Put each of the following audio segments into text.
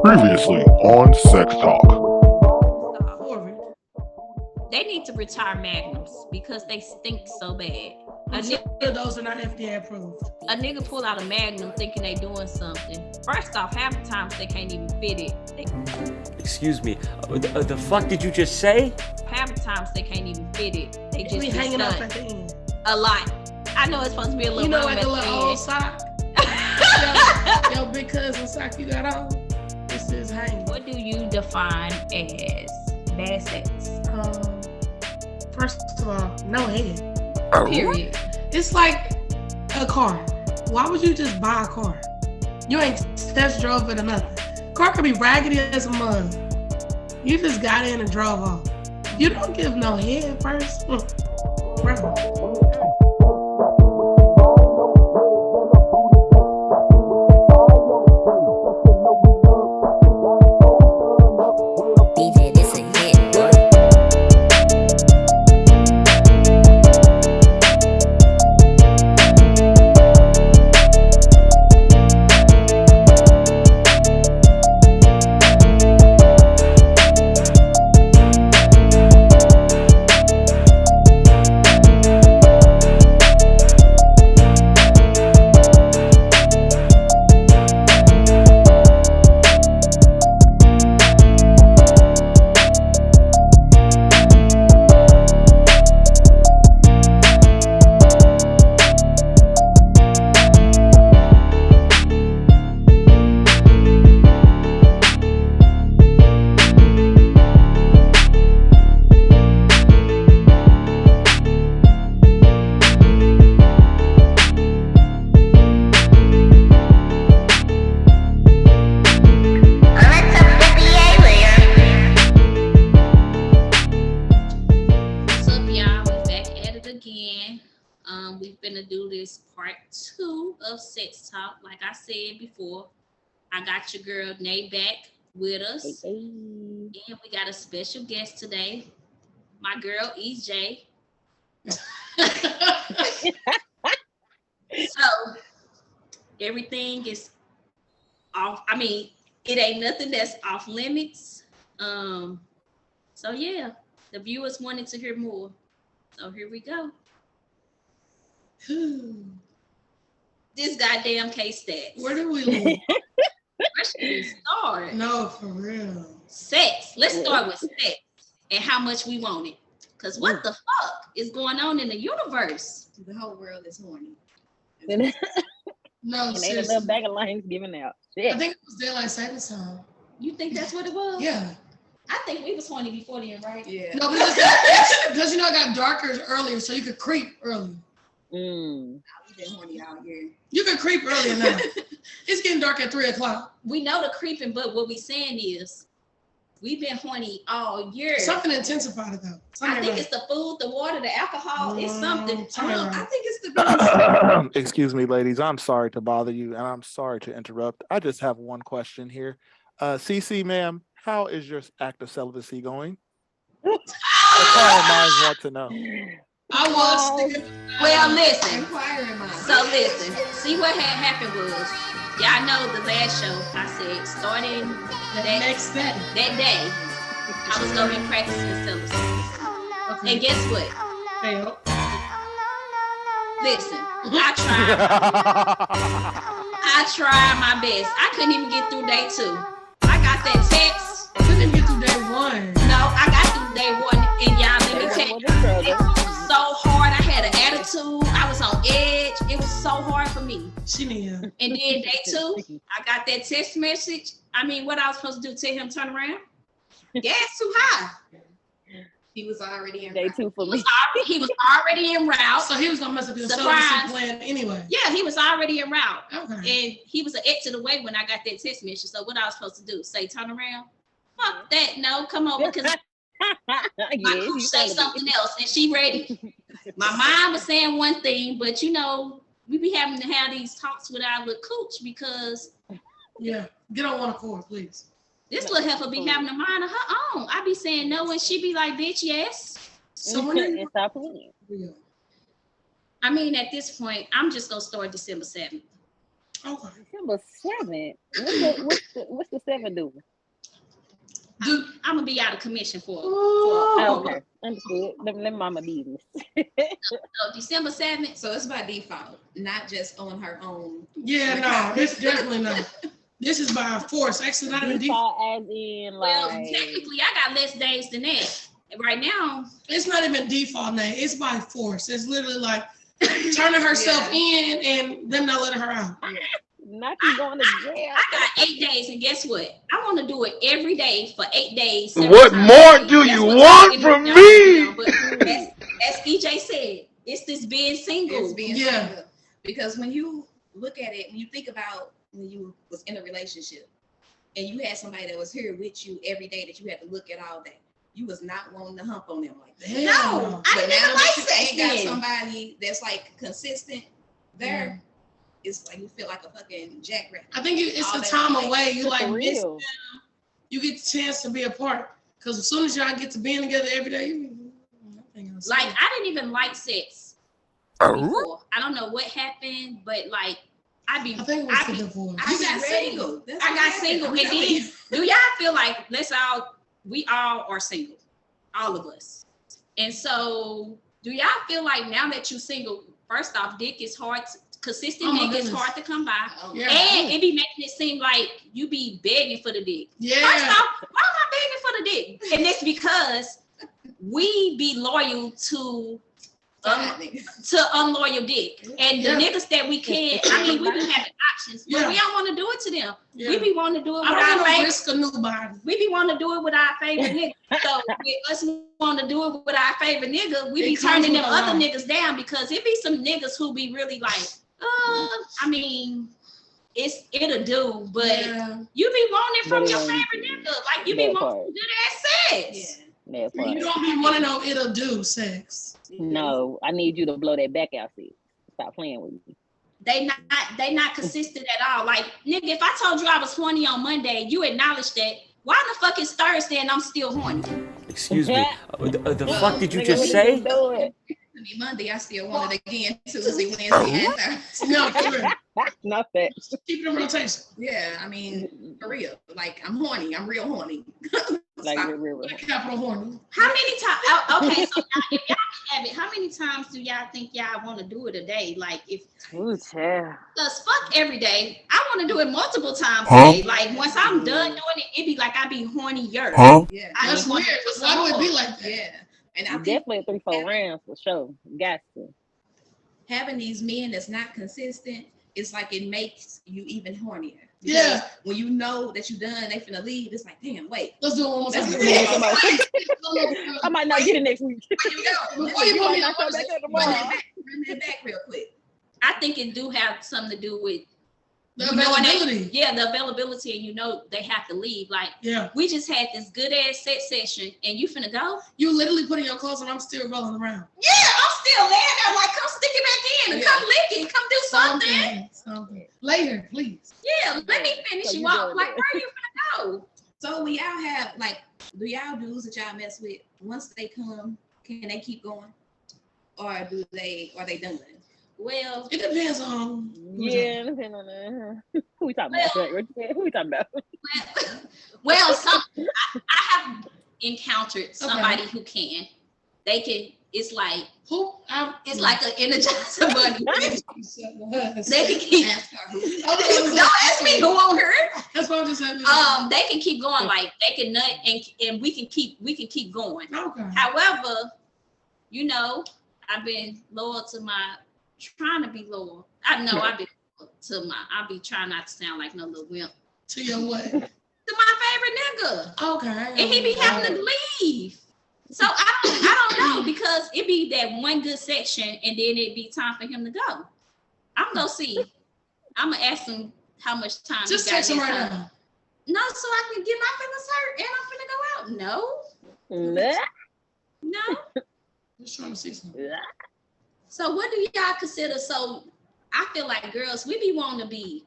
Previously on Sex Talk. They need to retire magnums because they stink so bad. Those are not FDA approved. A nigga pull out a magnum thinking they doing something. First off, half the times they can't even fit it. Excuse me, the fuck did you just say? Half the times they can't even fit it. They just be hanging off at the end. A lot. I know it's supposed to be a little. You know, like a little old sock. Yo, big cousin sock you got on. This is hanging. What do you define as bad sex? First of all, no head. Period. It's like a car. Why would you just buy a car? You ain't test drove it or nothing. Car could be raggedy as a mug. You just got in and drove off. You don't give no head first. Bro. Sex Talk. Like I said before, I got your girl Nay back with us. Hey. And we got a special guest today, my girl EJ. So everything is off. I mean, it ain't nothing that's off limits. So yeah, the viewers wanted to hear more. So here we go. This goddamn case stats. Where do we live? Where should we start? No, for real. Sex. Let's start with sex and how much we want it. Because what the fuck is going on in the universe? The whole world is horny. No, and ain't a little bag of lines giving out. Shit. I think it was daylight savings time. You think that's what it was? Yeah. I think we was horny before then, right? Yeah. No, because you know it got darker earlier, so you could creep earlier. We've been horny out here. You can creep earlier now. It's getting dark at 3:00. We know the creeping, but what we saying is we've been horny all year. Something intensified it though. I think it's the food, the water, the alcohol. It's something. I think it's the Excuse me, ladies. I'm sorry to bother you, and I'm sorry to interrupt. I just have one question here. CC, ma'am, how is your active celibacy going? That's all I want to know. I was. Well, listen. Inquiring So listen. See what had happened was, y'all know the last show I said starting that next day. That day, I was going to be practicing celibacy. Okay. And guess what? Listen, I tried my best. I couldn't even get through day 2. I got that text. I couldn't even get through day 1. No, I got through day 1, and y'all let me tell you. So hard. I had an attitude. I was on edge. It was so hard for me. And then day 2, I got that text message. I mean, what I was supposed to do? Tell him turn around? Gas too high. He was already in day route. 2 for me. He was already en route. So he was gonna mess up his celibacy plan anyway. Yeah, he was already en route. Okay. And he was an exit away when I got that text message. So what I was supposed to do? Say turn around? Fuck that. No, come on, because my coach say something else, and she ready. My mind was saying one thing, but you know, we be having to have these talks with our little coach because get on one accord, please. This little heifer be having a mind of her own. I be saying no, and she be like, bitch, yes. So when stop playing. I mean, at this point, I'm just gonna start December 7th. Okay. December 7th. What's the 7th do? I'm gonna be out of commission for Oh, okay. Understood. Let mama business. December 7th. So it's by default, not just on her own. Yeah, no, it's definitely not. This is by force. Actually, not even default. Default as in Well, like. technically, I got less days than that. Right now, It's not even default name. It's by force. It's literally like turning herself in and them not letting her out. Not you going to jail. I got 8 days, and guess what? I want to do it every day for 8 days. What more do you want from me? But as EJ said, it's this being single. It's being Yeah. single. Because when you look at it, when you think about when you was in a relationship and you had somebody that was here with you every day that you had to look at all day, you was not wanting to hump on them like that. No, I But didn't now even like that sex you ain't got then. somebody that's like consistent there, it's like you feel like a fucking jackrabbit. I think it's All the that time life. away. You like For miss real. them. You get the chance to be apart. Because as soon as y'all get to being together every day, Like, I didn't even like sex before. I don't know what happened, but like, I think it was the divorce. I You got got single. That's I what got happened. single. I'm And telling then, you. do y'all feel like we all are single? All of us. And so, do y'all feel like now that you're single, first off, dick is hard, consistent Oh my dick is goodness. hard to come by. Yeah. And it be making it seem like you be begging for the dick. Yeah. First off, why am I begging for the dick? And it's because we be loyal to unloyal dick. And the niggas that we can't, I mean, we be having options, but we don't want to do it to them. Yeah. We be wanting to do it with I don't our want to favorite. risk a new body. We be wanting to do it with our favorite nigga. So with us want to do it with our favorite nigga, we It be comes turning with them a other lot. niggas down because it be some niggas who be really like, I mean, it'll do, but Yeah. you be wanting from But it your ain't favorite nigga. Like you that be wanting part. some good ass sex. That part. You don't be wanting no it'll do sex. No, I need you to blow that back out. See, stop playing with me. They not consistent at all. Like, nigga, if I told you I was horny on Monday, you acknowledge that. Why the fuck is Thursday and I'm still horny? Excuse me. The fuck did you just say? Do it. I mean, Monday, I still want it again. Tuesday, Wednesday, and Thursday. No, for real. Not that. Keep it in rotation. Yeah, I mean, for real. Like, I'm horny. I'm real horny. Like, Stop. real. Capital horny. How many times? Okay, so if y'all have it, how many times do y'all think y'all want to do it a day? Like, if Ooh, child. because fuck every day, I want to do it multiple times Huh? a day. Like once I'm done doing it, it be like I be hornier. Huh? Yeah. I That's just want weird. to do Why some would it more. be like that? Yeah. And I think Definitely 3-4 rounds for sure. Got to. having these men that's not consistent, it's like it makes you even hornier. Because Yeah. when you know that you're done, they finna leave, it's like, damn, wait. Let's do it one more time. I might not get it next week. There you go. Before you put me on Come back up tomorrow. the Run that back real quick. I think it do have something to do with availability. yeah, the availability, and you know they have to leave. Like Yeah. we just had this good ass sex session, and you finna go? You literally putting your clothes on, I'm still rolling around. Yeah, I'm still laying there. Like come stick it back in, and come lick it, come do something. Something. Later, please. Yeah, let me finish So you you off. doing Like that. where you finna go? So when y'all have, like, do y'all dudes that y'all mess with, once they come, can they keep going? Or are they done? Well, It depends on Yeah, depending on that. Who we talking about? Who we talking about? well, I have encountered somebody who can. They can. It's like who. it's like an energizer bunny. They They can keep. Ask her who. Don't ask me who on her. That's what I'm just saying. They can keep going. Like they can nut and we can keep going. Okay. However, you know, I've been loyal to trying to be loyal. I know I've been loyal to I be trying not to sound like no little wimp. To your what? To my favorite nigga. Okay. And he be having to leave. So I don't know because it be that one good section and then it be time for him to go. I'm gonna see. I'm gonna ask him how much time Just he got text him next right time. now. No, so I can get my feelings hurt and I'm finna go out. No. Just trying to see something. So what do y'all consider? So I feel like girls, we be wanting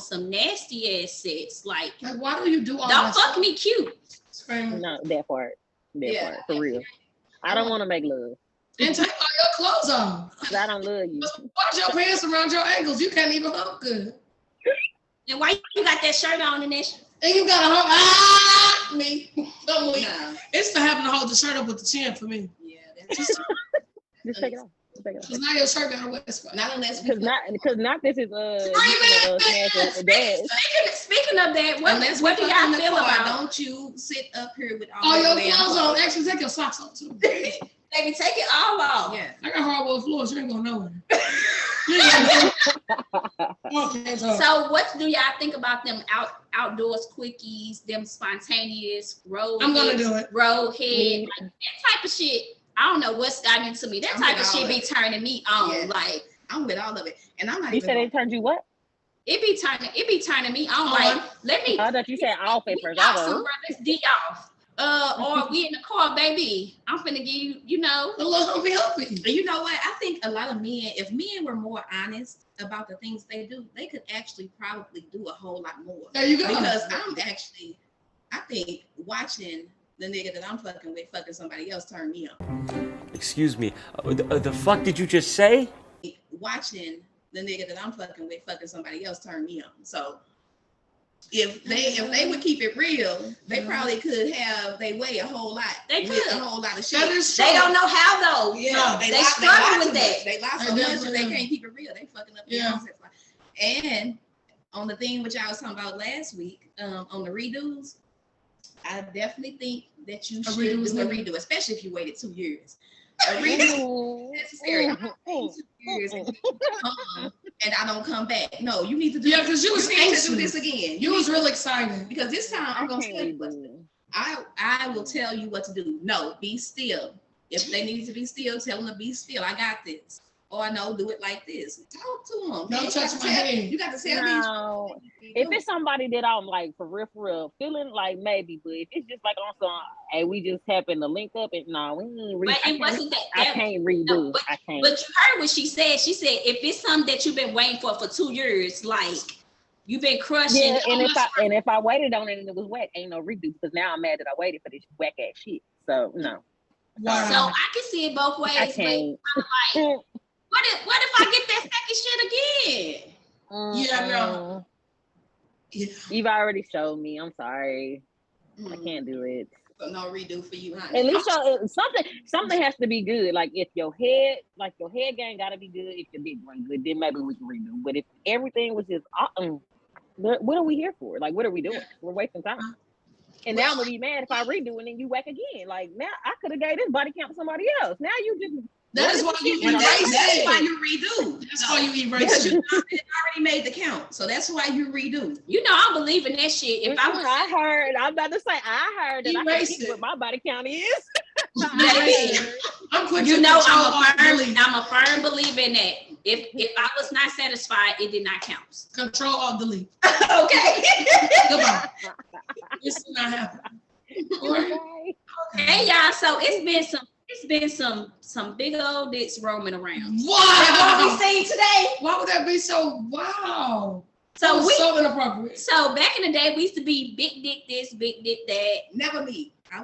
some nasty ass sex. Like why do you do all don't that fuck stuff? me cute. No, that part. Yeah. Part, for real. I don't want to make love. And take all your clothes off. 'Cause I don't love you. Watch your pants around your ankles. You can't even look good. And why you got that shirt on and that? And you gotta hold me. Don't leave. Nah. It's for having to hold the shirt up with the chin for me. Yeah, that's Just take it off. because now your shirt got a wet spot. not unless we Because not this is Speaking of that, unless what do we y'all in the feel car, about? Don't you sit up here with all Oh, your damn clothes on. Actually, take your socks off too. Baby, take it all off. Yeah. I got hardwood floors. You ain't going nowhere. Okay, So what do y'all think about them outdoors quickies, them spontaneous road? I'm gonna do it. Roadhead, like that type of shit. I don't know what's gotten into me. That I'm type of with shit all be of it. turning me on. Yeah. Like I'm with all of it, and I'm not You even. said it turned you what? it be turning me on. Like let me. I thought you said off at we first. off some, bro. Let's D off. Or we in the car, baby. I'm finna give you, you know. A little humpy. But you know what? I think a lot of men, if men were more honest about the things they do, they could actually probably do a whole lot more. There you go. Because I think watching the nigga that I'm fucking with fucking somebody else turn me on. Excuse me. The fuck did you just say? Watching the nigga that I'm fucking with fucking somebody else turn me on. So if they would keep it real, they probably could have they weigh a whole lot. They with could. a whole lot of shit. That is true. They don't know how though. Yeah, they lie struggle with too that. much. They lie so They much that definitely they do. can't keep it real. They fucking up their Yeah. own sex life. And on the thing which I was talking about last week, on the redos, I definitely think that you should do a redo, especially if you waited 2 years. A redo is necessary. I don't wait 2 years and I don't come back. No, you need to do. Yeah, because you was need to anxious. do this again. You was real excited. Because this time I'm gonna tell you what to do. I will tell you what to do. No, be still. If they need to be still, tell them to be still. I got this. Or no, do it like this. Talk to them. Don't touch my head. You got to tell me. No. If it's somebody that I'm like for real, feeling like maybe, but if it's just like on some, hey, we just happen to link up and no, we ain't But it wasn't that. I can't redo. No, I can't. But you heard what she said. She said if it's something that you've been waiting for 2 years, like you've been crushing. Yeah, and if I waited on it and it was whack, ain't no redo because now I'm mad that I waited for this whack ass shit. So no. Wow. So I can see it both ways. I But can't. I'm like, what if I get that second shit again? Yeah, no. Yeah. You've already showed me. I'm sorry. I Mm, can't do it. so no redo for you, huh? At least something has to be good. Like if your head game gotta be good. If your dick wasn't good, then maybe we can redo. But if everything was just what are we here for? Like what are we doing? We're wasting time. And now I'm gonna be mad if I redo and then you whack again. Like now I could have gave this body count to somebody else. Now you just That is why you That's erase why it. you redo. That's why you erase Because it. you already made the count. So that's why you redo. You know I believe in that shit. If I was I'm about to say I heard that I can Erase pick it. what my body count is. I'm quick you to know control I'm a firm believer in that. If I was not satisfied, it did not count. Control Alt Delete. Okay. Goodbye. This is not happening. Okay. Hey y'all, so it's been some big old dicks roaming around. Wow. That's what we seen today. Why would that be so? Wow. So So inappropriate. So back in the day, we used to be big dick this, big dick that. Never me. I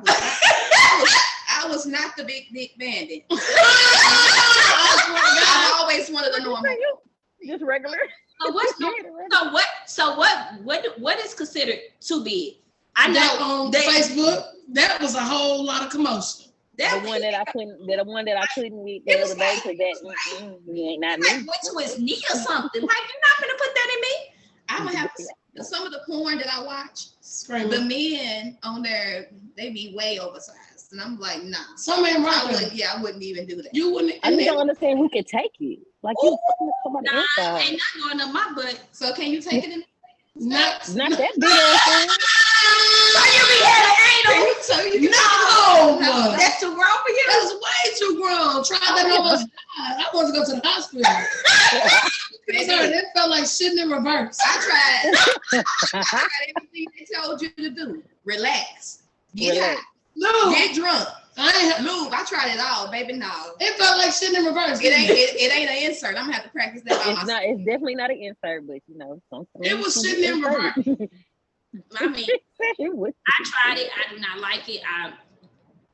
was not the big dick bandit. I always wanted a normal. Just regular. So what is considered too big? I know That on Facebook, that was a whole lot of commotion. The one that I couldn't with the other day because that you ain't not me. like went to his knee or something. Like you're not gonna put that in me. I'm gonna have to, some of the porn that I watch, Screaming. the men on there, they be way oversized. And I'm like, nah. Some men right there. I wouldn't even do that. You wouldn't. I just don't understand who could take it. Like you fucking up somebody Nah, inside. ain't not going on my butt. So can you take it in? Not Not that big ass thing. So you No! That's too grown for you. That's way too grown. Tried that and almost died. I want to go to the hospital. Sorry, that felt like shitting in reverse. I tried everything they told you to do. Relax. Get Relax. high. No, Get drunk. I ain't. Lube. I tried it all, baby. No. It felt like shitting in reverse. It ain't an insert. I'm gonna have to practice that by myself. It's definitely not an insert, but you know, sometimes It was sitting in reverse. I mean, It was. I tried it. I do not like it.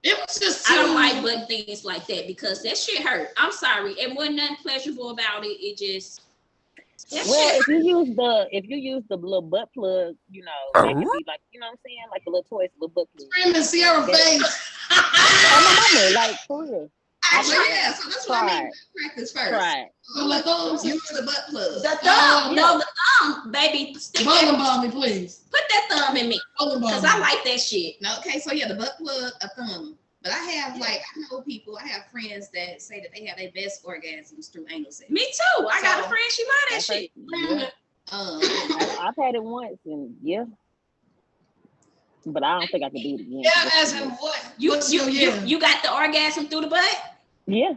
It was just. I don't like butt things like that because that shit hurt. I'm sorry. It wasn't nothing pleasurable about it. It just Well, if you use the little butt plug, you know, that can be like, you know what I'm saying, like a little toy, little butt plug. Screaming Sierra face. Oh my mama, like for real. Yeah, so that's what I mean. Practice first. Right. Use the butt plug. The thumb, no, the thumb, baby. Stick Ball me, please. Put that thumb in me, because I like that shit. No, okay, so yeah, the butt plug, a thumb. But I have I know people, I have friends that say that they have their best orgasms through anal sex. Me too. I got a friend, she love that shit. Yeah. I've had it once, and yeah. But I don't think I can do it again. Yeah, as in what? You got the orgasm through the butt? Yeah.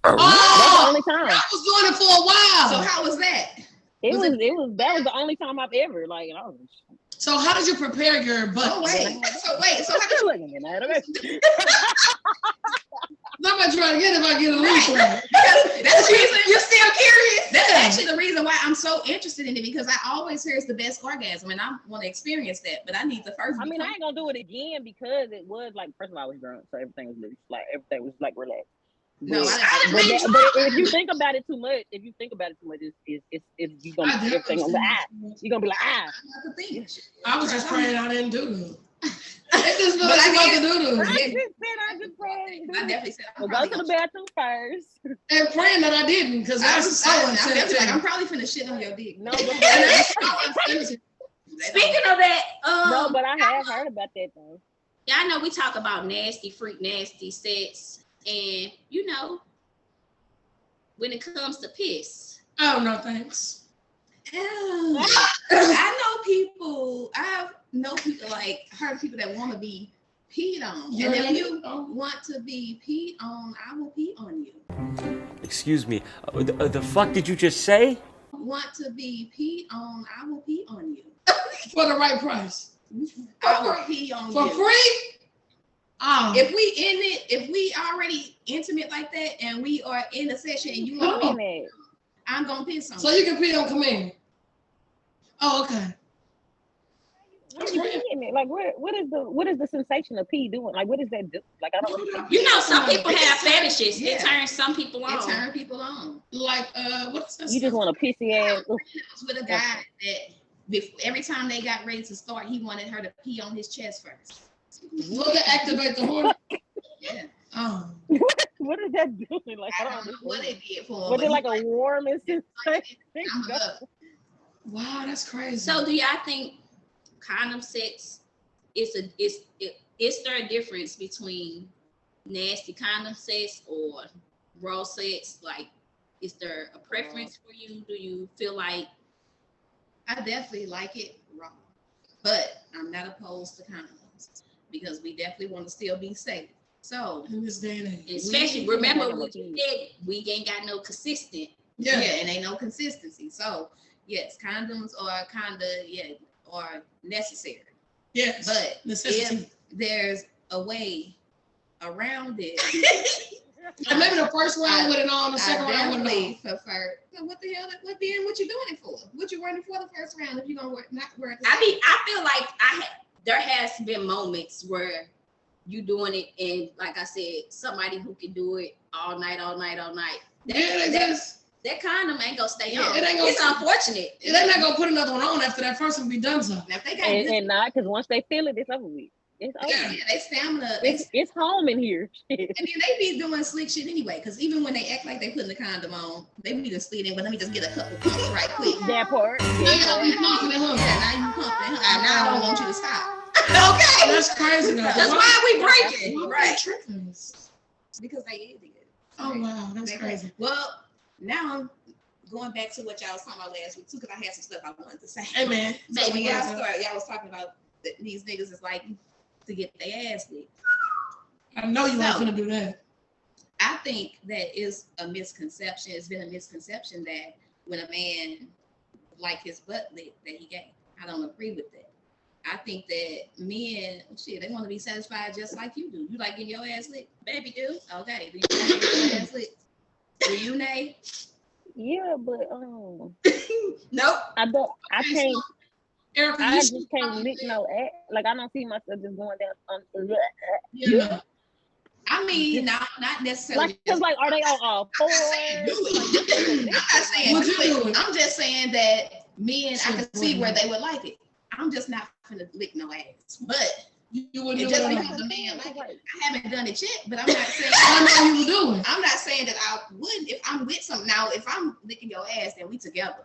Oh, that's the only time. I was doing it for a while. So how was that? That was the only time I've ever So how did you prepare your butt? Oh wait. So how did you looking at it? I'm not trying to get if I get a leak right. That's the reason you're still curious. That's actually the reason why I'm so interested in it, because I always hear it's the best orgasm and I want to experience that, but I need the first. I mean, I ain't gonna do it again because it was like, first of all, I was drunk, so everything was loose. Like everything was like relaxed. No, but if you think about it too much, it's you gonna everything gonna be you're gonna be like I was just praying I didn't do them. It just looks like I can do them. I just prayed. I definitely said go to the bathroom first. And praying that I didn't, because I'm probably finna shit on your dick. No, speaking of that, no, but I have heard about that though. Yeah, I know we talk about nasty freak, nasty sex, and you know, when it comes to piss. Oh no, thanks. I know people. I've known people, like heard people that want to be peed on. And if you want to be peed on, I will pee on you. Excuse me. The fuck did you just say? Want to be peed on, I will pee on you. For the right price. I will pee on you. For free? If we in it, if we already intimate like that and we are in a session and you want to be, I'm going to piss on you. So you can pee on command. Oh, okay. Like what is the sensation of pee doing? Like what does that do? Like I don't understand. You know, some people have fetishes. Yeah. It turns some people on. It turns people on. Like what is that? You just want a pissy ass. I was with a guy that every time they got ready to start, he wanted her to pee on his chest first. Will they activate the horn? Yeah. What is that doing? Like I don't understand what it did for him. Was it like a warm sensation? Wow, that's crazy. So do y'all think condom sex is there a difference between nasty condom sex or raw sex? Like, is there a preference for you? Do you feel like? I definitely like it raw, but I'm not opposed to condoms because we definitely want to still be safe. So in this day and age, especially remember what you said, we ain't got no consistent. Yeah, and ain't no consistency. So yes, condoms are are necessary. Yes, but necessity. If there's a way around it, and maybe the first round with it on, the second round with it on. Prefer. So what the hell? What you doing it for? What you running for the first round if you gonna not work? I feel like there has been moments where you doing it, and like I said, somebody who can do it all night. That condom ain't gonna stay on. It's unfortunate. They're not gonna put another one on after that first one be done. So now if they got and not because once they feel it, it's over with. It's over. Yeah, they stamina. It's home in here. And then they be doing slick shit anyway. Because even when they act like they putting the condom on, they be just slid in. But let me just get a couple pumps right quick. That part. Now you pumping, huh? Yeah, now you pumping. Now I don't want you to stop. Okay. That's crazy. That's why we breaking. Right. Because they idiot. Oh wow, that's crazy. Well, now I'm going back to what y'all was talking about last week too, because I had some stuff I wanted to say. Hey man. So when y'all was talking about these niggas is like to get their ass licked. I know you ain't gonna do that. I think that is a misconception. It's been a misconception that when a man like his butt licked that he gay. I don't agree with that. I think that men, they want to be satisfied just like you do. You like getting your ass licked? Baby do. Okay. Do you like getting your ass licked? Do you, Nay? Yeah, but nope. I can't. Erica, I just can't lick no ass. Like I don't see myself just going down. I mean, not necessarily. Like, cause like, are they on all fours? I'm not saying do it. I'm just saying that men, I can see where they would like it. I'm just not gonna lick no ass. But you would do it just because a man like it. I haven't done it yet, but I'm not saying I know you would do it. I'm not saying that I wouldn't if I'm with some. Now, if I'm licking your ass, then we together.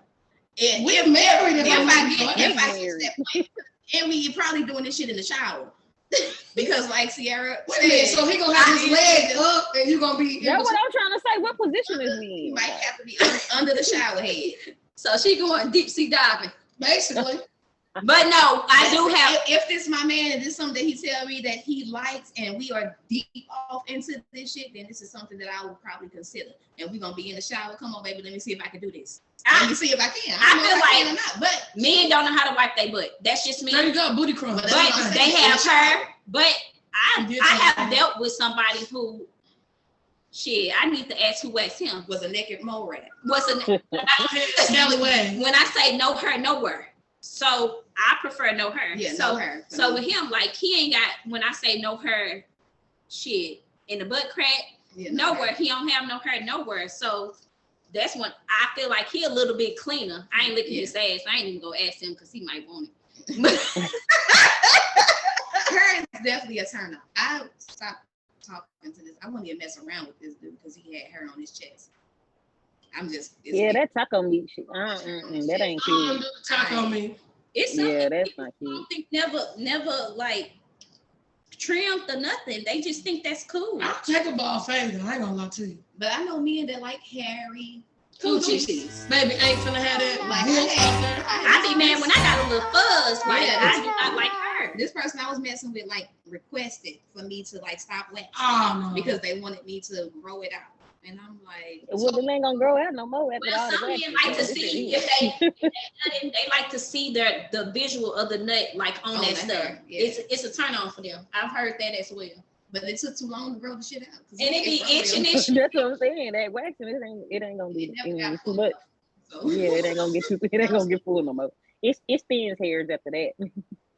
And we're married. If I get to that point, and we probably doing this shit in the shower. Because like Sierra said, so he gonna have his leg up and you gonna be. That's what I'm trying to say. What position is he in? Might have to be under the shower head. So she going deep sea diving, basically. But no, I do have. If this my man and this is something that he tell me that he likes and we are deep off into this shit, then this is something that I would probably consider. And we're gonna be in the shower. Come on, baby, let me see if I can do this. Let me see if I can. I feel like but men don't know how to wipe their butt. That's just me. There you go, booty crumbs. But they have her. But I have dealt with somebody who, shit, I need to ask who waxed him. Was a naked mole rat. Was a alleyway. When I say no her, nowhere. So I prefer no her. Yeah, so, no her. So with him, like he ain't got. When I say no her, shit in the butt crack, nowhere. He don't have no her nowhere. So that's when I feel like he a little bit cleaner. I ain't licking his ass. I ain't even gonna ask him because he might want it. Her is definitely a turn up. I stopped talking to this. I wouldn't even mess around with this dude because he had hair on his chest. I'm just that taco meat shit. That ain't cute. Taco meat. It's that's not cute. I don't think never like trimmed or nothing. They just think that's cool. I'll take a ball fade though. I ain't gonna lie to you. But I know men that like hairy coochies. Baby ain't finna have that. Like I be mad when I got a little fuzz. Like I do not like her. This person I was messing with like requested for me to like stop waxing because they wanted me to grow it out. And I'm like, well, they ain't gonna grow out no more after all the some men like to see if they like to see the visual of the nut like on that stuff. Yeah. It's a turn on for them. I've heard that as well. But it took too long to grow the shit out. And it be itching and shit. That's what I'm saying. That waxing, it ain't gonna be too much. So. Yeah, it ain't gonna get full no more. It thins hairs after that.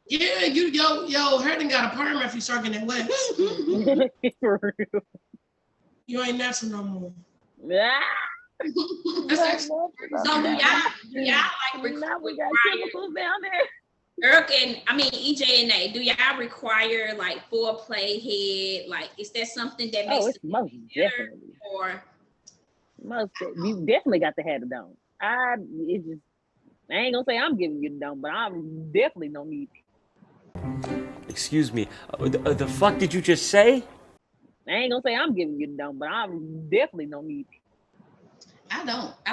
Yeah, yo, hair done got a perm if you start getting that wax. For real. You ain't natural no more. Yeah. So do y'all like we got chemicals down there. Eric and EJ and A, do y'all require like foreplay head? Like, is that something that makes it's most definitely or you definitely got to have the dome. I ain't gonna say I'm giving you the dome, but I'm definitely don't need it. Excuse me. The fuck did you just say? I ain't gonna say I'm giving you the dome, but I'm definitely don't need it. I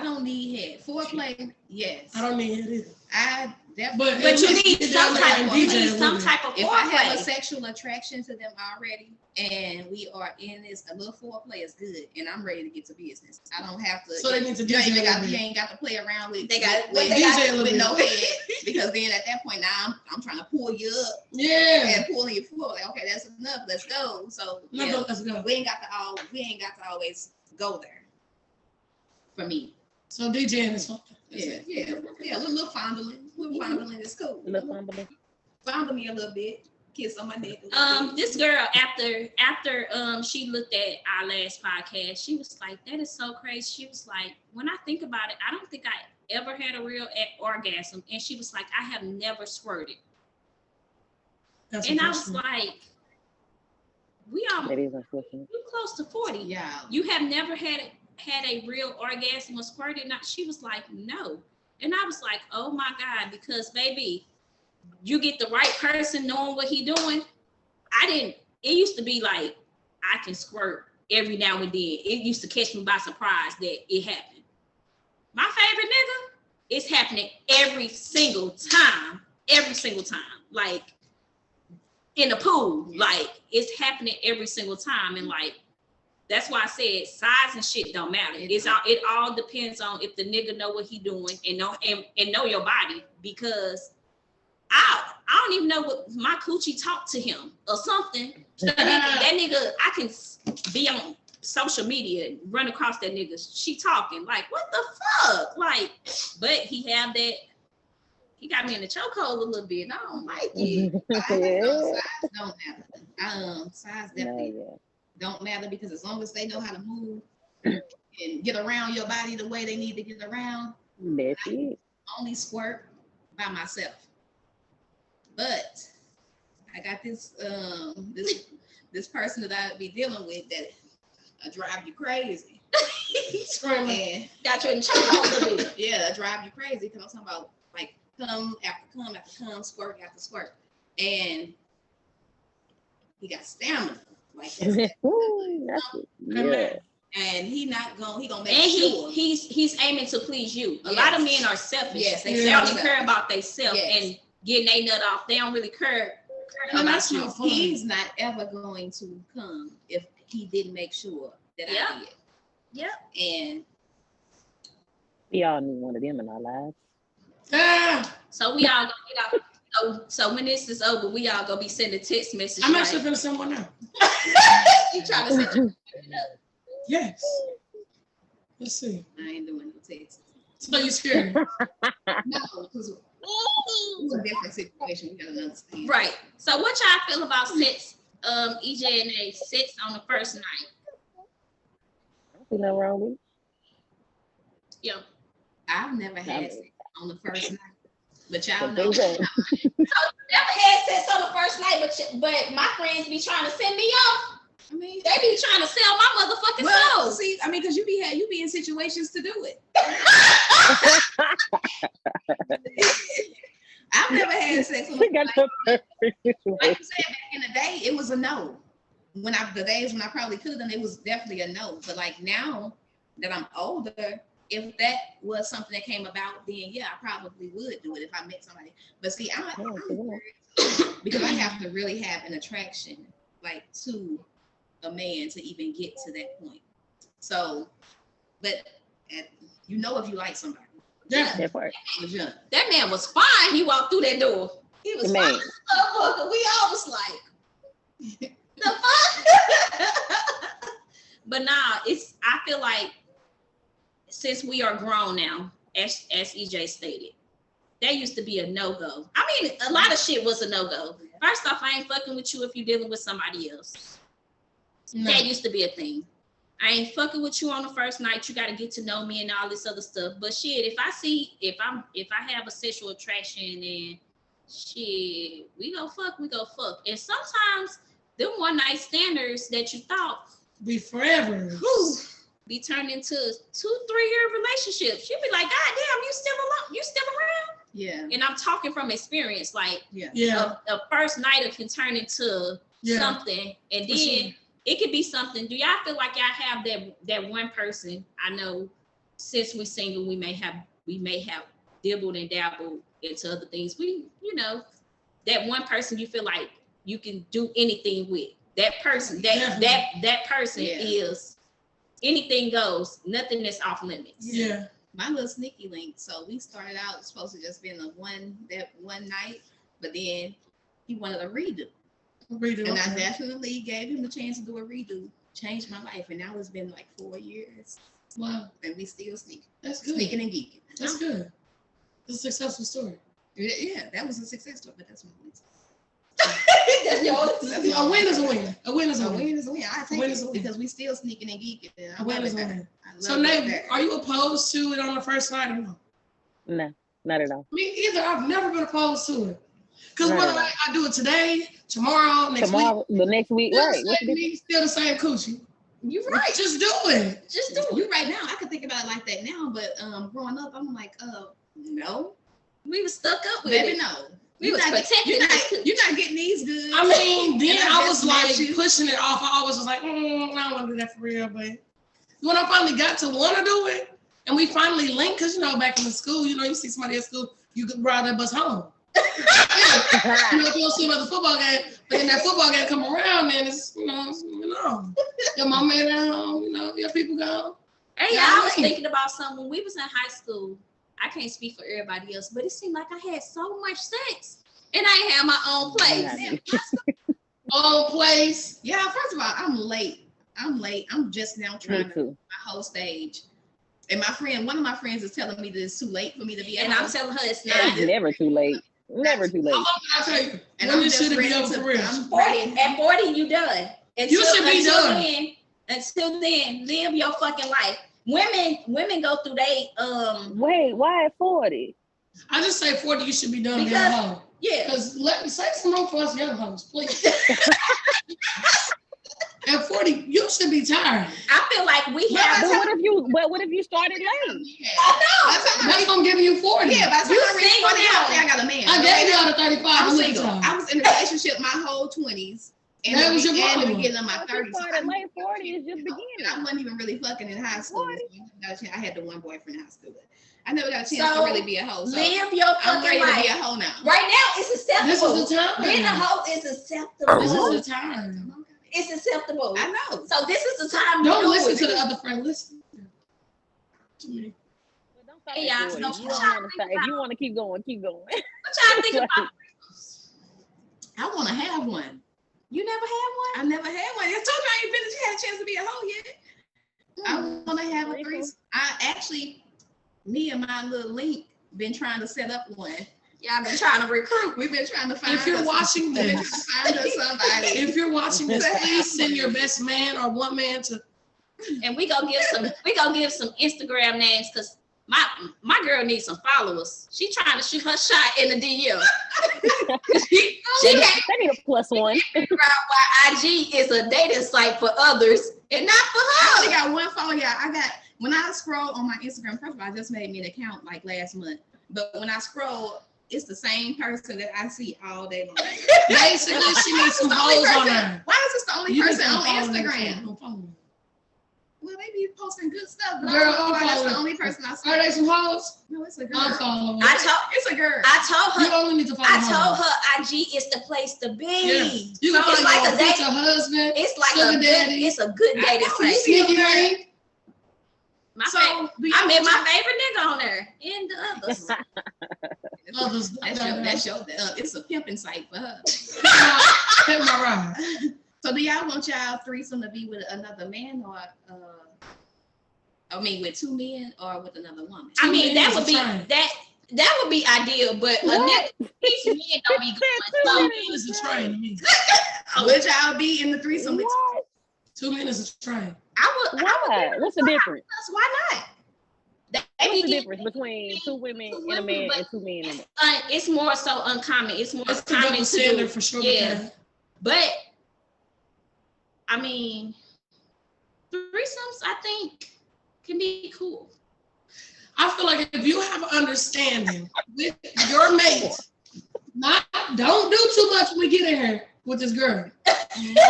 don't need head. Foreplay, yes. I don't need head either. But you need some type of foreplay. If I have a sexual attraction to them already and we are in this, a little foreplay is good and I'm ready to get to business. I don't have to. So they need to you ain't got to play around with they got with no head because then at that point now I'm trying to pull you up. Yeah. And pulling you forward. Like, okay, that's enough. Let's go. So let's go. We ain't got to always go there. For me. So DJing is fun. Yeah. A little fondling. Fondling is cool. Fondle me a little bit. Kiss on my neck. This girl after she looked at our last podcast, she was like, "That is so crazy." She was like, "When I think about it, I don't think I ever had a real orgasm." And she was like, "I have never squirted." And I was like, "We close to 40. Yeah. You have never had a real orgasm or squirted?" Not. She was like, "No." And I was like, "Oh my God," because baby, you get the right person knowing what he doing. It used to be like, I can squirt every now and then. It used to catch me by surprise that it happened. My favorite nigga, it's happening every single time. Like in the pool, like it's happening every single time. And like, that's why I said size and shit don't matter. It all depends on if the nigga know what he doing and know your body, because I don't even know what my coochie talk to him or something. That nigga, I can be on social media and run across that nigga. She talking like, what the fuck? Like, but he got me in the chokehold a little bit. And I don't like it. Size don't matter. Size definitely don't matter because as long as they know how to move and get around your body the way they need to get around, That's it. only squirt by myself. But I got this this person that I be dealing with that drive you crazy. Screaming. Got you in chokehold a little bit. Yeah, that drive you crazy because I'm talking about like come after come after come, squirt after squirt, and he got stamina like that. Ooh, that's it. Yeah. And he gonna make And sure. he's aiming to please you. A lot of men are selfish. Yes, They only care about themselves Yes. and getting their nut off. They don't really care And about that's you. not fun. He's not ever going to come if he didn't make sure that I Yeah. did. Yep. And We all need one of them in our lives. Ah, So we all gonna get out. So when this is over, we all gonna be sending text messages. I'm like, actually finna send one now. you trying to set your Yes. Let's see. I ain't doing no texts. So you scared? No, because it's a different situation. We gotta understand. right. So what y'all feel about sex, EJ and A, sex on the first night? I don't see nothing wrong with it. Yeah. I've never had sex on the first night, but y'all But know. they say- Never had sex on the first night, but my friends be trying to send me off. I mean, They be trying to sell my motherfucking well, soul. see, I mean, because you be in situations to do it. I've never had sex on We the got first the night. perfect Like you situation. said, back in the day, it was a no. The days when I probably could, then it was definitely a no. But like now that I'm older, if that was something that came about, then yeah, I probably would do it if I met somebody. But see, I'm because I have to really have an attraction like to a man to even get to that point. So, but you know if you like somebody. Yeah. That part. It was young. That man was fine. He walked through that door. He was The fine. man. Motherfucker. We all was like, the fuck? But nah, I feel like since we are grown now, as EJ stated, that used to be a no-go. I mean, a lot of shit was a no-go. First off, I ain't fucking with you if you're dealing with somebody else. No. That used to be a thing. I ain't fucking with you on the first night. You got to get to know me and all this other stuff. But shit, if I have a sexual attraction and shit, we go fuck. And sometimes them one night standards that you thought Be forever. whew, be turned into 2-3 year relationships. You'd be like, God damn, you still alone? You still around? Yeah. And I'm talking from experience. Like Yeah. a first night can turn into something, and For then sure. it could be something. Do y'all feel like y'all have that one person? I know since we're single, we may have dibbled and dabbled into other things. That one person you feel like you can do anything with. That person, that person is anything goes. Nothing is off limits. Yeah. My little sneaky link. So we started out supposed to just be in that one night, but then he wanted a redo. And I definitely gave him the chance to do a redo. Changed my life, and now it's been like 4 years. Wow. And we still sneaking. That's good. Sneaking and geeking. That's good. It's a successful story. Yeah, that was a success story, but that's my win. A win is a win. A win is a A win. win is a win. I take win is a it win. because we still sneaking and geeking. And I A win love is it a there. win. I love So, it Nate, there. are you opposed to it on the first night or no? No, not at all. Me either. I've never been opposed to it. Because Right. whether I do it today, tomorrow, next Tomorrow, the next week, week, right? What's the still the same coochie. You're right. Just do it. Just do it. You're right now. I could think about it like that now, but growing up, I'm like, no, We was stuck up with baby, it. no. We You're was not, protecting you're, not, this coochie. you're not getting these goods. I mean, then And I just was like met you. pushing it off. I always was like, I don't want to do that for real. But when I finally got to want to do it, and we finally linked, because back in the school, you see somebody at school, you could ride that bus home. If you don't see them at the football game, but then that football game come around, then it's your mama at home, your people go. Hey, Yeah, I was right. thinking about something when we was in high school. I can't speak for everybody else, but it seemed like I had so much sex, and I ain't had my own place. Own place. Yeah, first of all, I'm late. I'm just now Me trying to too. my whole stage. And one of my friends is telling me that it's too late for me to be at And home. I'm telling her it's Yeah. not. It's never too late. Never too late. How long did I tell you? And When I'm this just should be ready over to- for real. I'm 40, ready. at 40, you done. You should be done. Until then, live your fucking life. Women go through Wait, why at 40? I just say 40, you should be done being a because hoe. yeah. Because let me say some room for us young hoes, please. At 40, you should be tired. I feel like we have. But what if you started late? I know. That's what I'm giving you 40. Yeah, by the time I reached 40, I got a man. I gave y'all the 35. I'm single. I was in a relationship my whole 20s. And that was your and the problem. beginning of my 30s. You started late 40 is just beginning. I wasn't even really fucking in high school. I had the one boyfriend in high school. I never got a chance to really be a hoe. So live your I'm fucking ready life. to be a hoe now. Right now, it's acceptable. This is the time. Being a hoe is acceptable. This is the time. It's acceptable. I know. So this is the time. Don't listen to the other friend. Listen to me. Hey, y'all, If you want to keep going, keep going. What y'all think about? I want to have one. You never had one? I never had one. I told you I ain't been had a chance to be a hoe yet. I want to have a threesome. I actually, me and my little link been trying to set up one. Y'all been trying to recruit. We've been trying to find. If you're watching this, find us somebody. If you're watching this, please send your best man or one man to. And we gonna give some Instagram names because my girl needs some followers. She trying to shoot her shot in the DM. They need a +1. Figure out why IG is a dating site for others and not for I her. only got one follower. Yeah, when I scroll on my Instagram profile, I just made me an account like last month. But when I scroll, it's the same person that I see all day long. Basically, she needs some hoes on her. Why is this the only person on Instagram? Instagram? Well, they be posting good stuff. But Girl, that's the only person I see. Are they some hoes? No, it's a girl. Unfollow her. It's a girl. I told her. You only need to follow I told her IG is the place to be. Yeah. You So can it's like a date. date. Husband. It's like sugar daddy. it's a good dating site. Sneaky link. I met my favorite nigga on there and the others. That's your it's a pimping site for her. Hit my ride. So do y'all want y'all threesome to be with another man or with two men or with another woman? I mean that would be that would be ideal, but these men don't be going. Two men is a train to me. Would y'all be in the threesome with 2 men is a train? Why? What's the difference? Why not? What's the difference between 2 women and a man and 2 men and a man? It's more so uncommon. It's more It's common the standard for sure. Yeah, but I mean, threesomes I think can be cool. I feel like if you have an understanding with your mate, don't do too much when we get in here with this girl.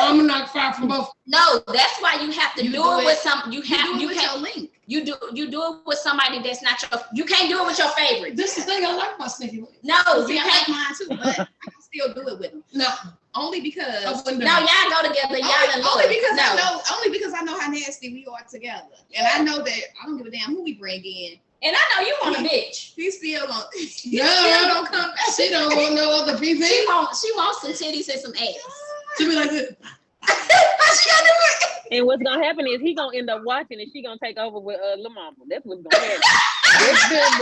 I'm gonna knock fire from both. No, that's why you have to do it with some. You do it with your link. You do it with somebody that's not your. You can't do it with your favorite. This is the thing. I like my sneaky link. No, See, you I can't. like mine too, but I can still do it with them. No, only because. No, y'all go together. Only because I know how nasty we are together, and I know that I don't give a damn who we bring in. And I know you want a bitch. He's still gonna. don't come back. She don't want no other people. She wants some titties and some ass. To be like this. And what's gonna happen is he gonna end up watching and she gonna take over with Lil Mama. That's what's gonna happen.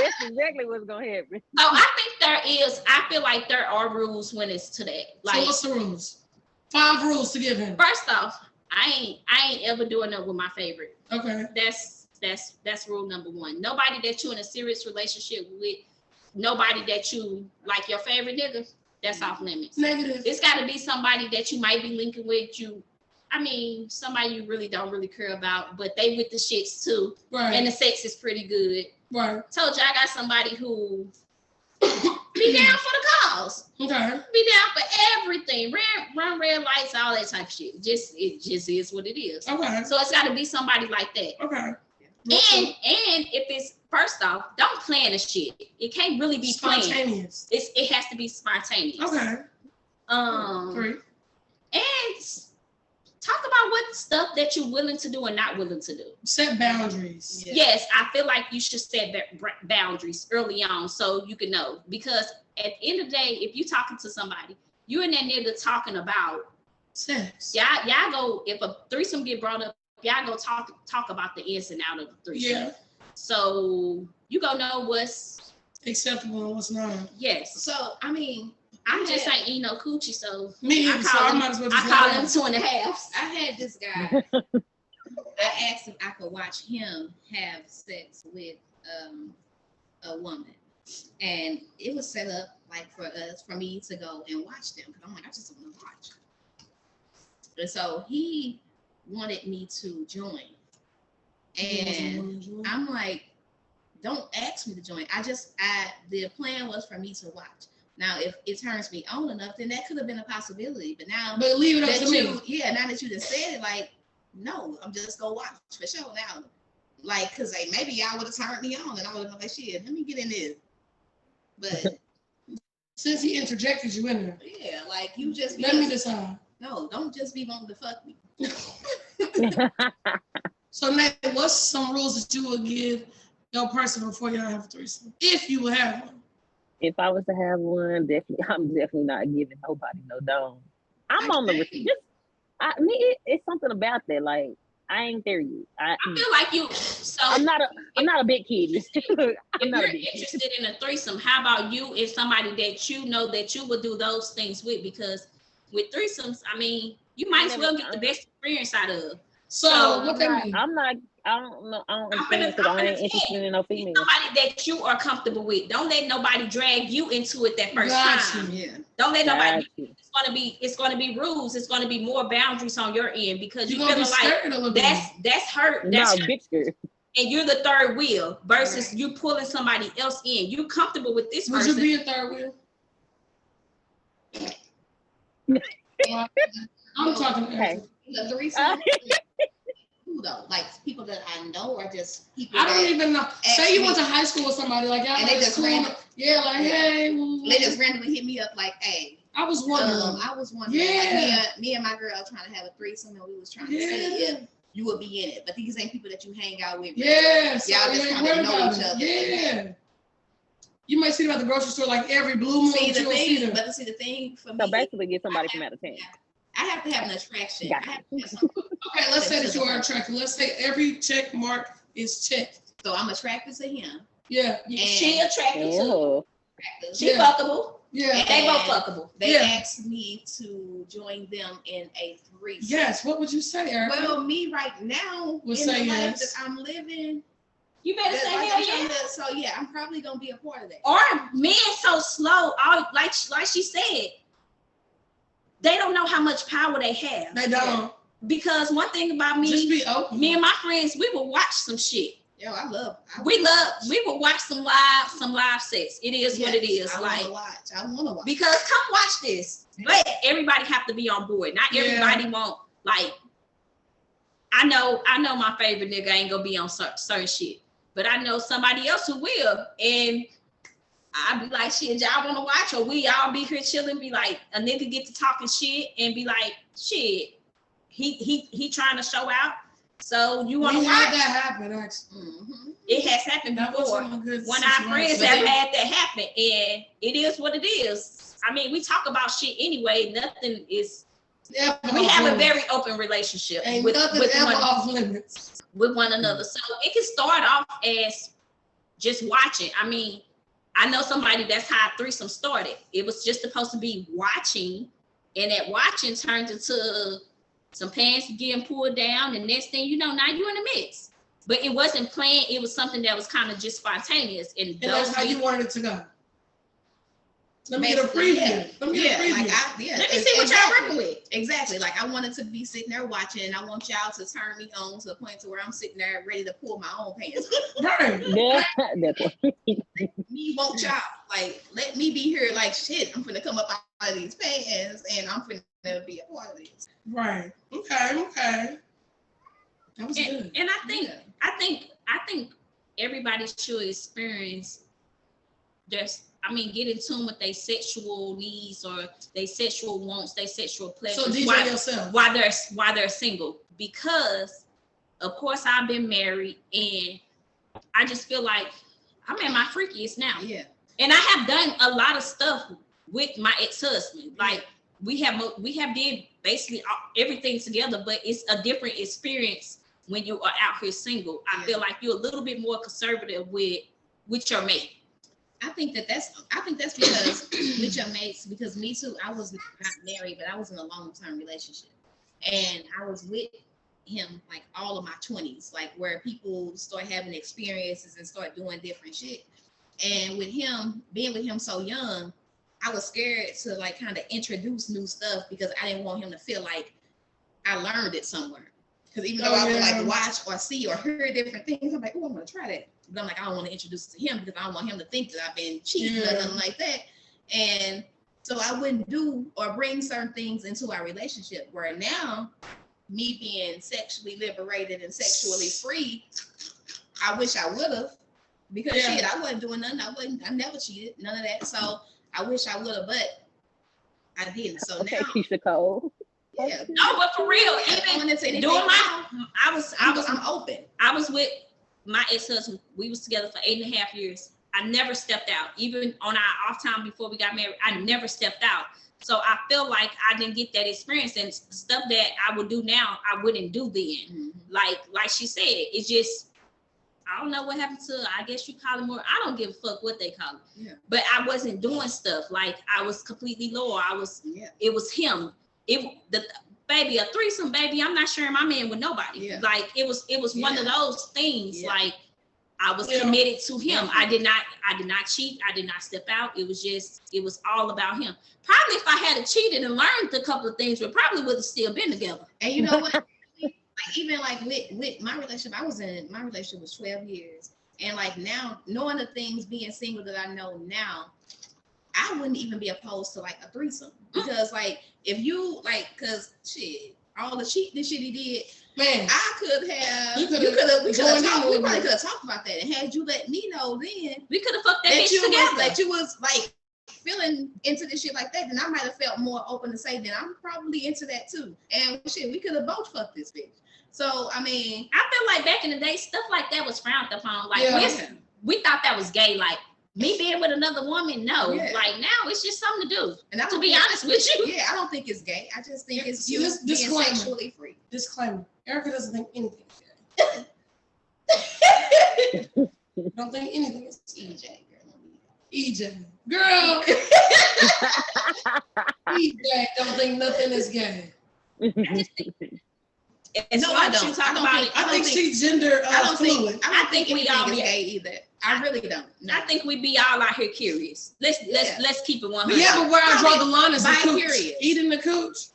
That's exactly what's gonna happen. Oh, I think I feel like there are rules when it's to that. Like, so what's the rules? 5 rules to give him. First off, I ain't ever doing that with my favorite. Okay. That's rule number 1. Nobody that you in a serious relationship with, nobody that you like your favorite nigga, that's off limits. Negative. It's got to be somebody that you might be linking with. Somebody you really don't really care about, but they with the shits too. Right. And the sex is pretty good. Right. Told you I got somebody who be down for the cause. Okay. Be down for everything. Run red lights, all that type of shit. It just is what it is. Okay. So it's got to be somebody like that. Okay. And if it's, first off, don't plan the shit. It can't really be spontaneous. Planned. It has to be spontaneous. Okay. 3. And talk about what stuff that you're willing to do and not willing to do. Set boundaries. Yeah. Yes, I feel like you should set boundaries early on so you can know. Because at the end of the day, if you're talking to somebody, you and that nigga talking about sex. Y'all go, if a threesome get brought up, y'all go talk about the ins and out of the threesome. Yeah. So you gonna know what's acceptable and what's not. Yes. So I I'm just ain't eating no coochie, so Me I either, so call I them, might as well I just call let them it. 2.5. I had this guy. I asked if I could watch him have sex with a woman, and it was set up like for me to go and watch them because I'm like, I just want to watch. And so he wanted me to join, and I'm like, don't ask me to join. The plan was for me to watch. Now, if it turns me on enough, then that could have been a possibility. But now, leave it up to me. Now that you just said it, like, no, I'm just gonna watch for sure now. Like, cause like maybe y'all would have turned me on, and I would have been like, shit, let me get in this. But since he interjected you in there, yeah, like you just let me decide. No, don't just be wanting to fuck me. So, Nate, what's some rules that you would give your person before y'all have a threesome, if you would have one? If I was to have one, I'm definitely not giving nobody no dome. I'm on the it's something about that. Like, I ain't there yet. I feel like you. So I'm not a big kid. If you're interested in a threesome, how about you and somebody that you know that you would do those things with? Because with threesomes, I mean, you might as well get the best experience out of. So what that mean? I don't know. I don't understand because I ain't interested in no female. Somebody that you are comfortable with. Don't let nobody drag you into it that first time. Yeah. Don't let nobody. It's gonna be rules. It's gonna be more boundaries on your end because you feeling like that's hurt. That's big scared. And you're the third wheel versus you pulling somebody else in. You comfortable with this person. Would you be a third wheel? I'm talking the threesome. Who though? Like people that I know or just people? I don't even know. Say you went to high school with somebody like y'all, and they just randomly, hey, they just randomly hit me up like, hey. I was wondering. Like me and my girl trying to have a threesome, and we was trying to see if you would be in it. But these ain't people that you hang out with. Yeah, so y'all just kind of know each other. Yeah. You might see them at the grocery store like every blue moon. See the thing for me. So basically, get somebody from out of town. I have to have an attraction. Okay, let's say that you are attracted. Let's say every check mark is checked. So I'm attracted to him. Yeah. She attracted to. She fuckable. Yeah. And they both fuckable. They asked me to join them in a threesome. Yes. What would you say, Erica? Well, me right now, would say the life yes. that I'm living. You better say hell yeah. So yeah, I'm probably gonna be a part of that. Or men so slow, like she said, they don't know how much power they have. They don't. Because one thing about me, just be open. Me and my friends, we will watch some shit. Yo, we will watch some live sex. It is what it is. I wanna watch. Because come watch this. But everybody have to be on board. Not everybody won't like. I know my favorite nigga ain't gonna be on certain shit, but I know somebody else who will, and I'll be like, shit, y'all wanna watch, or we all be here chilling, be like, a nigga get to talking shit and be like, shit, he trying to show out. So you want to watch? Had that happen, actually. Mm-hmm. It has happened before. One of our friends have had that happen, and it is what it is. I mean, we talk about shit anyway. Nothing is. We have a very open relationship with one another. So it can start off as just watching. I mean, I know somebody that's how threesome started. It was just supposed to be watching, and that watching turned into some pants getting pulled down, and next thing you know, now you're in the mix. But it wasn't planned. It was something that was kind of just spontaneous. And that's how you wanted it to go. Let me get a preview. Let me see what y'all working with. Exactly. Like I wanted to be sitting there watching, and I want y'all to turn me on to the point to where I'm sitting there ready to pull my own pants. Right. Me want y'all. Like, let me be here like shit. I'm finna come up out of these pants and I'm finna be a part of this. Right. Okay. That was good. And I think everybody should experience just, I mean, get in tune with their sexual needs or their sexual wants, their sexual pleasures. So DJ yourself. While they're single. Because of course I've been married and I just feel like I'm at my freakiest now. Yeah. And I have done a lot of stuff with my ex-husband. Like we have did basically everything together, but it's a different experience when you are out here single. I feel like you're a little bit more conservative with your mate. I think that's because with your mates, because me too, I was not married, but I was in a long-term relationship. And I was with him like all of my 20s, like where people start having experiences and start doing different shit. And with him, being with him so young, I was scared to like kind of introduce new stuff because I didn't want him to feel like I learned it somewhere. Because even though I would like watch or see or hear different things, I'm like, oh, I'm gonna try that. But I'm like, I don't want to introduce it to him because I don't want him to think that I've been cheating or nothing like that. And so I wouldn't do or bring certain things into our relationship. Where now, me being sexually liberated and sexually free, I wish I would have. Because shit, I wasn't doing nothing. I never cheated, none of that. So I wish I would have, but I didn't. So now, Keisha Cole. Yeah. No, but for real, even doing I'm open. I was with my ex-husband. We was together for 8.5 years. I never stepped out. Even on our off time before we got married, I never stepped out. So I feel like I didn't get that experience, and stuff that I would do now, I wouldn't do then. Like she said, it's just, I don't know what happened to, I guess you call it more, I don't give a fuck what they call it. Yeah. But I wasn't doing stuff. Like I was completely loyal. It was him. Baby, a threesome, baby, I'm not sharing my man with nobody. Yeah. Like it was one of those things. Yeah. Like I was committed to him. Yeah. I did not cheat. I did not step out. It was all about him. Probably if I had cheated and learned a couple of things, we probably would have still been together. And you know what? Even like with my relationship, my relationship was 12 years. And like now, knowing the things, being single that I know now, I wouldn't even be opposed to like a threesome. Because like, if you like, cause shit, all the cheating shit he did, man, I could have, we probably could have talked about that. And had you let me know then, we could have fucked that bitch together. That you was like feeling into this shit like that, then I might have felt more open to say, then I'm probably into that too. And shit, we could have both fucked this bitch. So, I mean, I feel like back in the day, stuff like that was frowned upon. Like, we thought that was gay. Like, me being with another woman, no. Yeah. Like, now it's just something to do. And to be honest with you. Yeah, I don't think it's gay. I just think it's you being sexually free. Disclaimer. Erica doesn't think anything is gay. Don't think anything is EJ, girl. EJ. Girl! EJ don't think nothing is gay. I don't. I think she's gender fluid. I don't think we all be gay either. I really don't. No. I think we be all out here curious. Let's keep it 100. Yeah, but where I draw the line is by periods. Eating the cooch.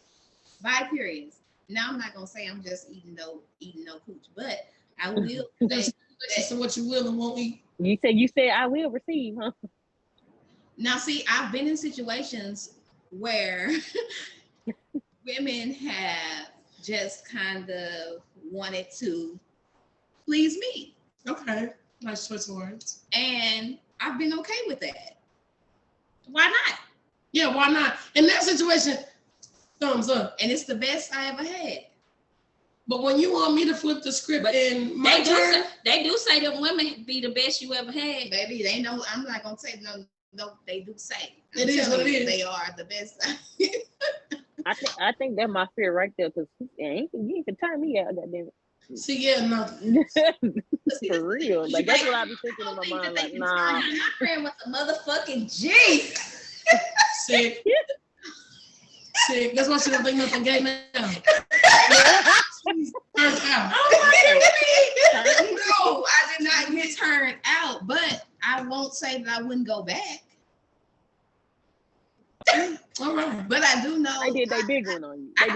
By periods. Now I'm not gonna say I'm just eating no cooch, but I will. So what you will and won't eat. You said I will receive, huh? Now see, I've been in situations where women have just kind of wanted to please me. Okay. Nice choice of words. And I've been okay with that. Why not? Yeah, why not? In that situation, thumbs up. And it's the best I ever had. But when you want me to flip the script in my turn, they do say that women be the best you ever had. Baby, they know. I'm not gonna say no. They do say it is what it is. They are the best. I think that's my fear right there, because you ain't can turn me out, goddamn it. See, no. For real. Like that's what I be thinking in my mind. Like, nah. I'm not praying with the motherfucking G. Sick. That's why she don't think nothing gay now. Turned out. No, I did not get turned out, but I won't say that I wouldn't go back. All right. But I do know they did they big one on you. I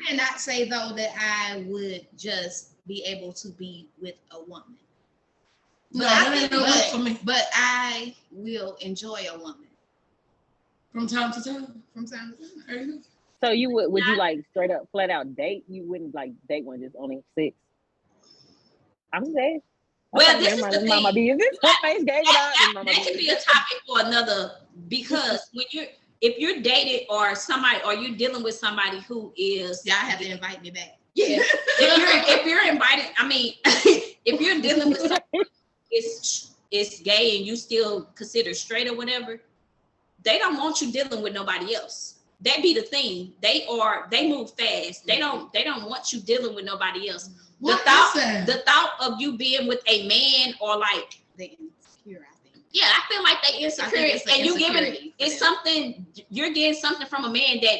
cannot say though that I would just be able to be with a woman. No, that ain't no way for me. But I will enjoy a woman. From time to time. So you would you like straight up flat out date? You wouldn't like date one just only 6? I'm saying. Well, this is the thing. That could be a topic for another, because if you're dated or somebody, or you're dealing with somebody who is, y'all have to invite me back. Yeah. if you're invited, I mean, if you're dealing with somebody it's gay and you still consider straight or whatever, they don't want you dealing with nobody else. That be the thing. They move fast. They don't want you dealing with nobody else. The thought of you being with a man, or like they insecure, I think. Yeah, I feel like they insecure, and you giving it's something. You're getting something from a man that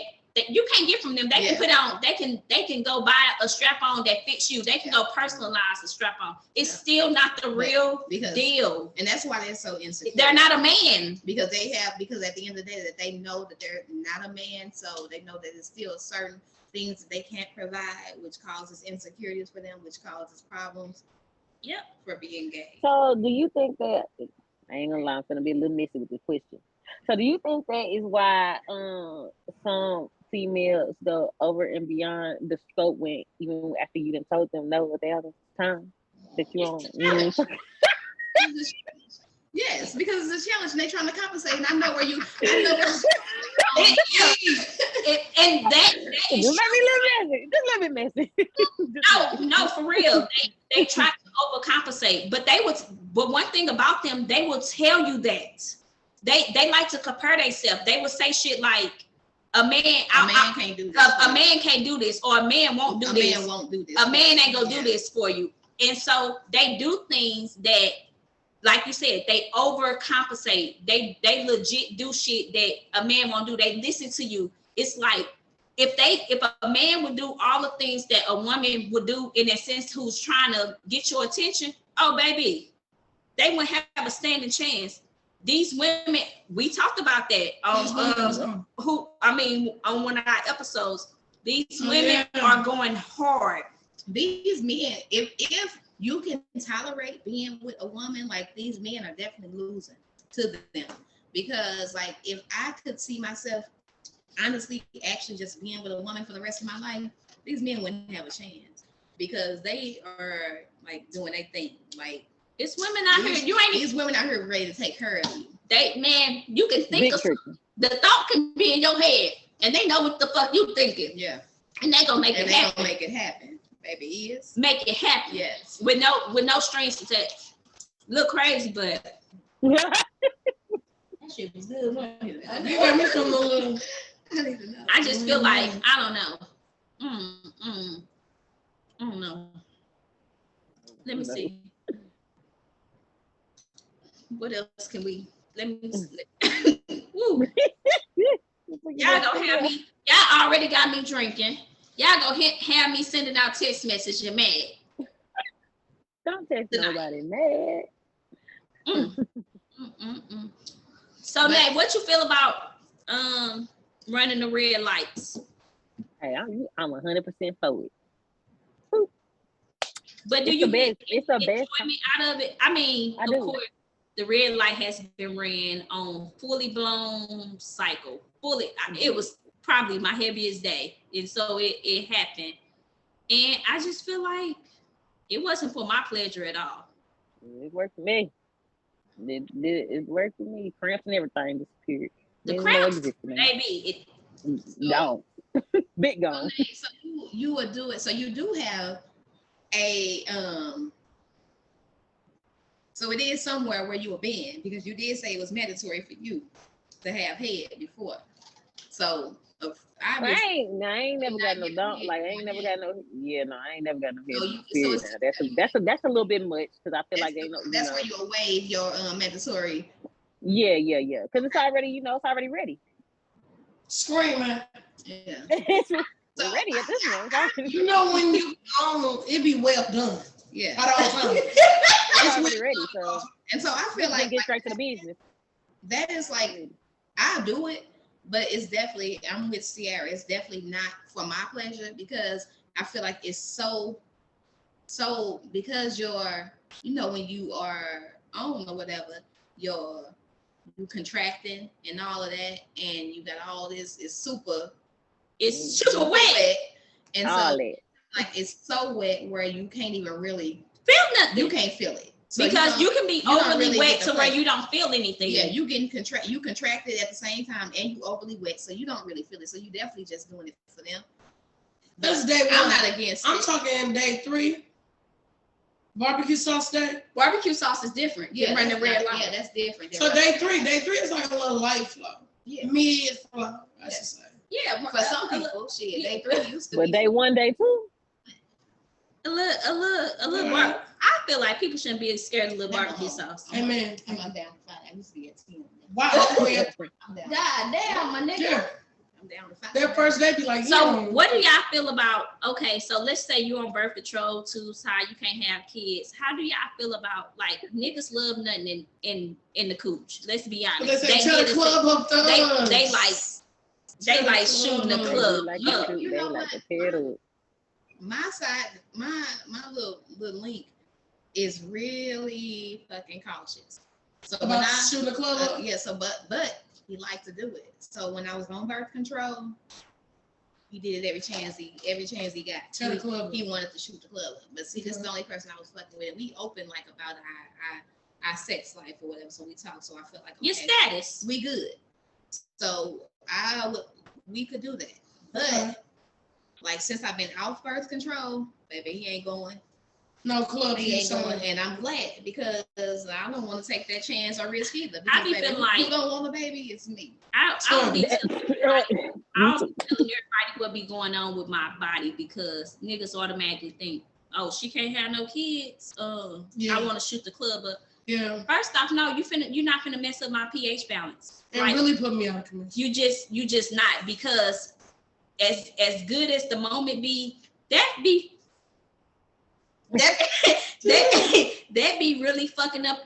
you can't get from them. They can put on. They can go buy a strap on that fits you. They can go personalize a strap on. It's still not the real deal, and that's why they're so insecure. They're not a man because at the end of the day that they know that they're not a man, so they know that it's still certain things that they can't provide, which causes insecurities for them, which causes problems. Yep, for being gay. So, do you think that? I ain't gonna lie, I'm gonna be a little messy with this question. So, do you think that is why some females go over and beyond the scope when even after you done told them no 1,000 times that you don't? Yes, because it's a challenge and they're trying to compensate, and I know where you. And that is just let me a little messy. No, for real. They try to overcompensate, but one thing about them, they will tell you that they like to compare themselves. They will say shit like, a man can't do this. A man can't do this, or a man won't do this. A man won't do this. A man ain't gonna do this for you. And so they do things that, like you said, they overcompensate. They legit do shit that a man won't do. They listen to you. It's like if a man would do all the things that a woman would do in a sense who's trying to get your attention, oh baby, they wouldn't have a standing chance. These women, we talked about that on on one of our episodes. These women are going hard. These men, if you can tolerate being with a woman, like these men are definitely losing to them. Because like if I could see myself honestly actually just being with a woman for the rest of my life, these men wouldn't have a chance because they are like doing their thing. Like it's women out here. These women out here ready to take care of you. You can think of the thought can be in your head and they know what the fuck you thinking. Yeah. And they gonna make it happen. Gonna make it happen. Baby is. Make it happen. Yes. With no strings attached. Look crazy, but that shit was good. You got me some little. I just feel like I don't know. I don't know. Let me see. What else can we? Let me. Woo. Y'all gonna have me. Y'all already got me drinking. Y'all gonna have me sending out text message. You're mad. Don't text nobody mad. So, Nate, what you feel about running the red lights? Hey, I'm 100% for it. But do you get enjoyment out of it? I mean, of course, the red light has been ran on fully blown cycle. It was probably my heaviest day, and so it happened. And I just feel like it wasn't for my pleasure at all. It worked for me. It worked for me. Cramps and everything disappeared. The cramps, baby. No. Big gone. Okay, so you would do it. So you do have a so it is somewhere where you have been, because you did say it was mandatory for you to have head before. So I ain't never got no dump. Like I ain't never got no. Yeah, no, I ain't never got no head. So that's a little bit much because I feel like they know. That's where you waive your mandatory. Yeah. Because it's already, it's already ready. Screaming. Yeah. It's ready at this point. You know when you it be well done. Yeah. At all times. It's already ready. So and so I feel like get straight to the business. That is like I do it, but it's definitely I'm with Sierra. It's definitely not for my pleasure because I feel like it's so because you're when you are on or whatever, you contracting and all of that, and you got all this. It's super wet, and all so that. like it's so wet where you can't even really feel nothing. You can't feel it. So because you can be overly wet to where you don't feel anything. Yeah, you getting you contracted at the same time and you overly wet, so you don't really feel it. So you definitely just doing it for them. That's day 1. I'm not against I'm it. talking day 3. Barbecue sauce day. Barbecue sauce is different. Yeah, running red light. Yeah, that's different. So day 3 is like a little light flow. Yeah. Mid flow, I should say. Yeah, for some people, day 3 used to but be. day 1, day 2. A little I feel like people shouldn't be scared of little barbecue sauce. Amen. I'm down to find. I used to be at 10. Wow. I'm down. God damn, my nigga. Yeah. I'm down to find. Their first day be like, So what do y'all feel about, okay, so let's say you're on birth control, too high, you can't have kids. How do y'all feel about, like, niggas love nothing in the cooch? Let's be honest. They tell the club up thugs. They like shooting the club up. They like to tear it up. My side, my little link is really fucking cautious. So when About I shooting the club up? yeah, so but he liked to do it. So when I was on birth control, he did it every chance he got. Tear the club up. He wanted to shoot the club up. But see, this is the only person I was fucking with. We open like about our sex life or whatever. So we talk. So I felt like, okay, Your status. we good. So we could do that. But like since I've been off birth control, baby, he ain't going. No club. He ain't going, and I'm glad because I don't want to take that chance or risk either. Because, I be baby, feeling like you don't want a baby, it's me. I don't be telling everybody what be going on with my body because niggas automatically think, oh, she can't have no kids. Yeah. I want to shoot the club up. Yeah. First off, no, you're not finna mess up my pH balance. It really put me out of commission. You just not, because as good as the moment be, that be really fucking up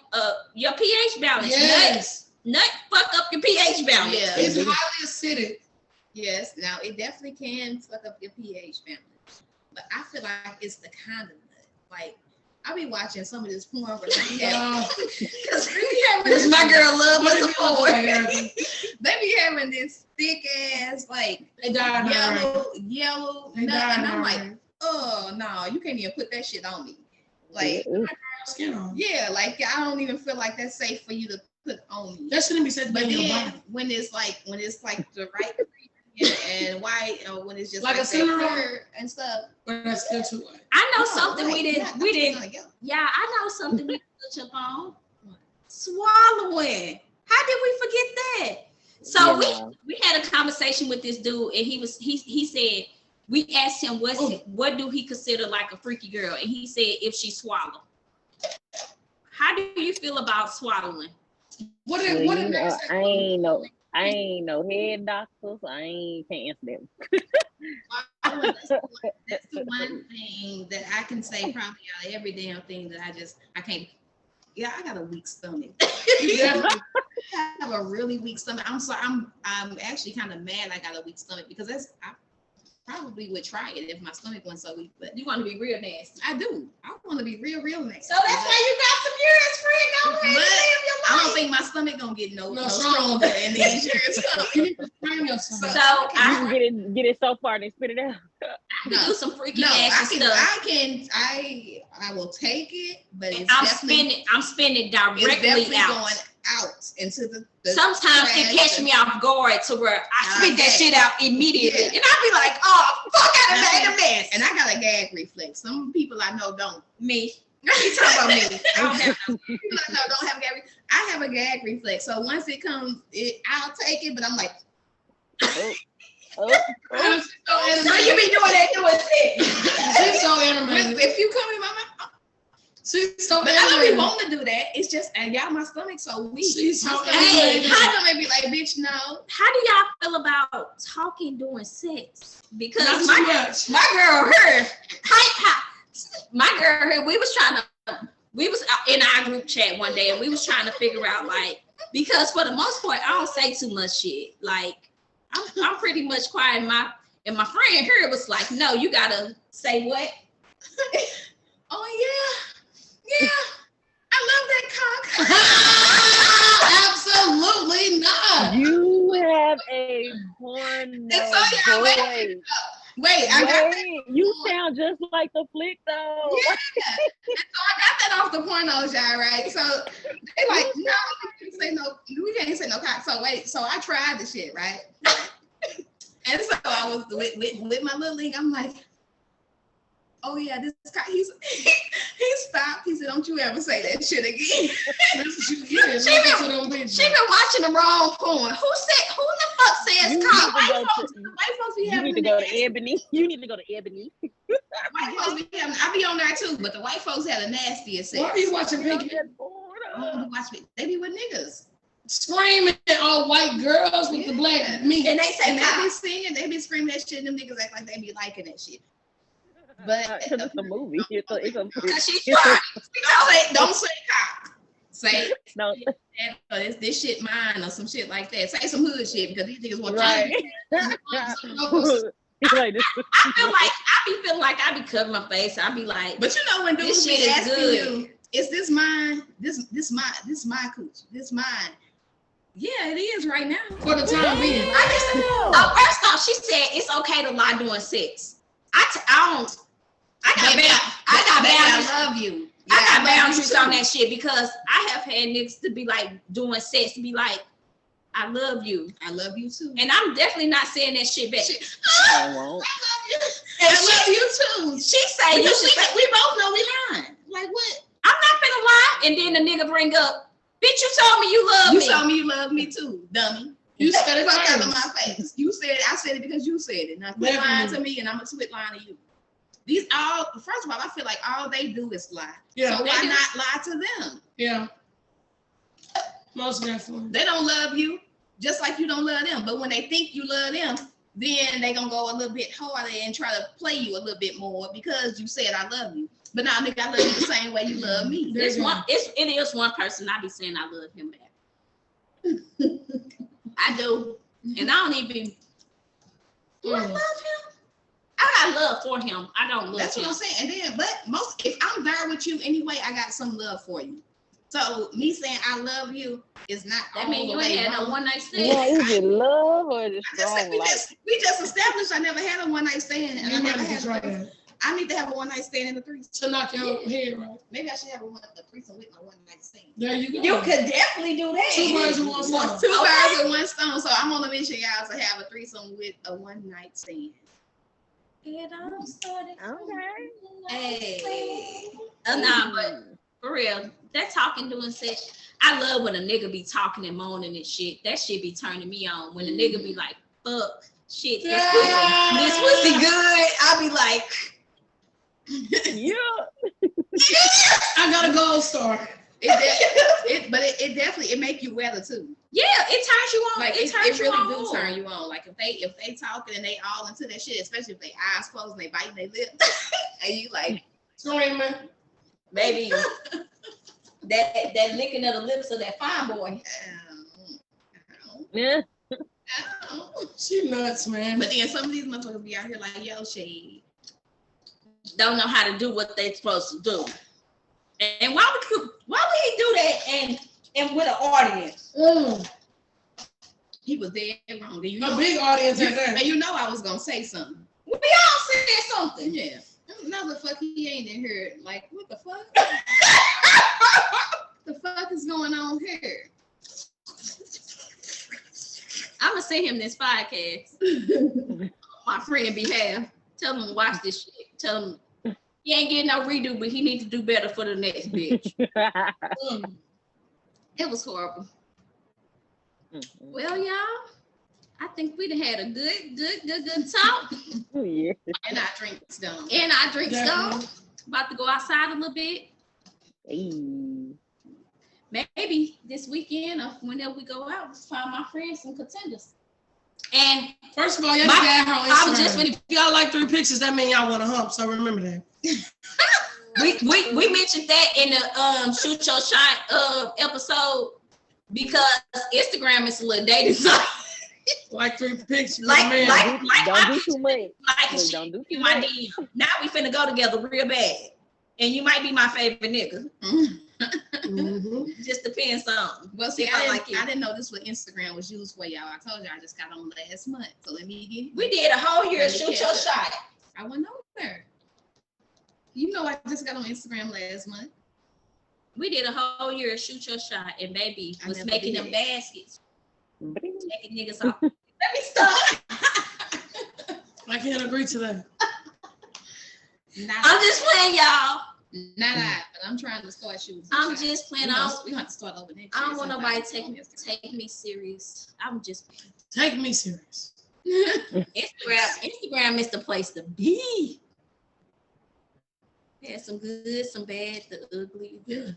your pH balance. Yes. Nut fuck up your pH balance. Yeah. It's highly acidic. Yes. Now it definitely can fuck up your pH balance, but I feel like it's the kind of nut. Like I be watching some of this porn where they because my girl love us porn. They be having this thick ass like yellow nut, and I'm like, oh no, you can't even put that shit on me. Like skin on. Yeah, like I don't even feel like that's safe for you to put on me. That shouldn't be said to But be in your then body. when it's like the right and white, or when it's just like a clear and stuff. But that's still too white. I know something we didn't. Yeah, I know something we didn't touch up on. Swallowing. How did we forget that? So we had a conversation with this dude, and he said, we asked him what do he consider like a freaky girl, and he said if she swallow. How do you feel about swallowing? I ain't no head doctor, so I can't answer that. That's the one thing that I can say probably out of every damn thing that I can't. Yeah, I got a weak stomach. I have a really weak stomach. I'm sorry. I'm actually kind of mad I got a weak stomach because I probably would try it if my stomach went so weak. But You want to be real nasty. I do. I want to be real nasty. So that's why you got some urine free. Go ahead and live your life. I don't think my stomach gonna get no stronger in the insurance company. So You can get it so far, they spit it out. I can do some freaky nasty stuff. I will take it, but it's I'm spinning directly out. Going out into the sometimes it catch me off guard to where I spit that shit out immediately. And I be like, oh, fuck, I done made a mess. And I got a gag reflex. Some people I know don't. Me. You talking about me. I don't have no. People I know don't have a gag reflex. I have a gag reflex. So once it comes, I'll take it, but I'm like, So you be doing that doing shit. She's so animated. If you come in my mouth. She's so But I don't be wanting to do that. It's just, y'all, my stomach's so weak. She's so animated. How do I be like, bitch, no. How do y'all feel about talking during sex? Because my girl heard. My girl heard. We was in our group chat one day, and we was trying to figure out, like, because for the most part, I don't say too much shit. Like, I'm pretty much quiet. And my friend here was like, no, you gotta say what? Oh yeah, I love that cock. Absolutely not. You have a porno voice. Wait, you sound just like the flick though. Yeah. And so I got that off the pornos, y'all, right? So they like, no, we can't say no cock. So I tried the shit, right? And so I was with my little link. I'm like, oh yeah, this guy, he stopped. He said, don't you ever say that shit again. She been watching the wrong porn. Who the fuck says cock? White folks be having You need to go to Ebony. You need to go to Ebony. White folks be having, I be on there too, but the white folks had a nasty sex. Why are you watching Pinky? They be with niggas. Screaming all white girls with the black meat. And they say, and they be singing, they be screaming that shit, and them niggas act like they be liking that shit. But it's a movie. It's a she's trying. Don't say cock. Say no. This shit mine or some shit like that. Say some hood shit because these niggas want right. I be feeling like I be covering my face. I be like, but you know when dudes This shit be is asking good. you, is this mine? This my cooch. This mine. Yeah, it is right now. For the time being. First off, she said it's okay to lie during sex. I got boundaries. I love you. I got boundaries on that shit because I have had niggas to be like doing sex to be like, I love you. I love you too. And I'm definitely not saying that shit back. I won't. I love you too. She say you should say, we both know we lying. Like what? I'm not finna lie. And then the nigga bring up, bitch, you told me you love me. You told me you love me too, dummy. You said it out of my face. You said it. I said it because you said it. Now quit lying to me, and I'm gonna quit lying to you. These all. First of all, I feel like all they do is lie. Yeah. So why not lie to them? Yeah. Most definitely. They don't love you, just like you don't love them. But when they think you love them, then they gonna go a little bit harder and try to play you a little bit more because you said I love you. But now, nigga, I love you the same way you love me. It is one person I be saying I love him back. I do. And I don't even I love him. I got love for him. I don't love That's him. what I'm saying. And then, but if I'm there with you anyway, I got some love for you. So me saying I love you is not. That means you ain't had no one night stand. Yeah, is it love or the strong we like? we just established I never had a one night stand, and I never had. That. I need to have a one night stand in the threesome. To knock your head right. Maybe I should have a threesome with my one night stand. There you go. You could definitely do that. Two birds with one stone. Two birds with one stone. So I'm on a mission, y'all, to have a threesome with a one night stand. It all started. Hey. Nah, but for real, that talking doing sex. I love when a nigga be talking and moaning and shit. That shit be turning me on. When a nigga be like, fuck, shit, this pussy good. I be like, Yeah. I got a gold star. It definitely make you weather too. yeah, it turns you on. Like it turns you really on. do turn you on. Like if they talking and they all into that shit, especially if they eyes closed and they biting their lip, and you like Screaming. Baby, that licking of the lips of that fine boy. Yeah. She nuts, man. But then some of these motherfuckers be out here like, yo, shade. Don't know how to do what they supposed to do. And why would he do that and with an audience? He was dead wrong. You A big audience at that. And you know I was gonna say something. We all said something. Yeah. No, the fuck he ain't in here. Like, what the fuck? The fuck is going on here? I'm gonna send him this podcast on my friend behalf. Tell him to watch this shit. Tell him he ain't getting no redo, but he needs to do better for the next bitch. It was horrible. Well, y'all, I think we done had a good talk. Yeah. And our drinks done. And our drinks done. Definitely. About to go outside a little bit. Hey. Maybe this weekend or whenever we go out, let's find my friends some contenders. And First of all, y'all can add her on I was Instagram. just If y'all like 3 pictures, that means y'all want to hump. So remember that. we mentioned that in the Shoot Your Shot episode because Instagram is a little dating site. Like 3 pictures. Like Don't do too much. like Wait, shit, don't do you too might much. need. Now we finna go together real bad, and you might be my favorite nigga. Mm-hmm. Just depends on. Well, see, if I like you. didn't know this what Instagram was used for, y'all. I told you I just got on last month. So let me get We did a whole year of Shoot Your Shot. I wasn't over there. You know I just got on Instagram last month. We did a whole year of Shoot Your Shot, and baby I was never making did. them baskets, Bring. taking niggas off. Let me stop. I can't agree to that. I'm just playing, y'all. Not I, but I'm trying to start shooting. I'm just playing. We have to start over next I year don't want sometime nobody on Instagram. take me serious. I'm just Take me serious. Instagram is the place to be. Had some good, some bad, the ugly. Yeah.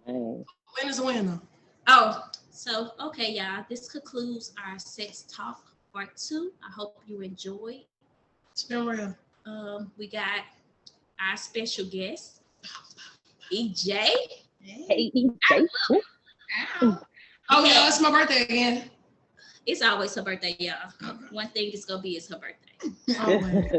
Mm. Win is a win, though. Oh, so okay, y'all. This concludes our sex talk part 2. I hope you enjoyed. It's been real. We got our special guest, EJ. Hey, EJ. Ow. Oh, yeah, it's my birthday again. It's always her birthday, y'all. One thing it's gonna be is her birthday. Oh, man.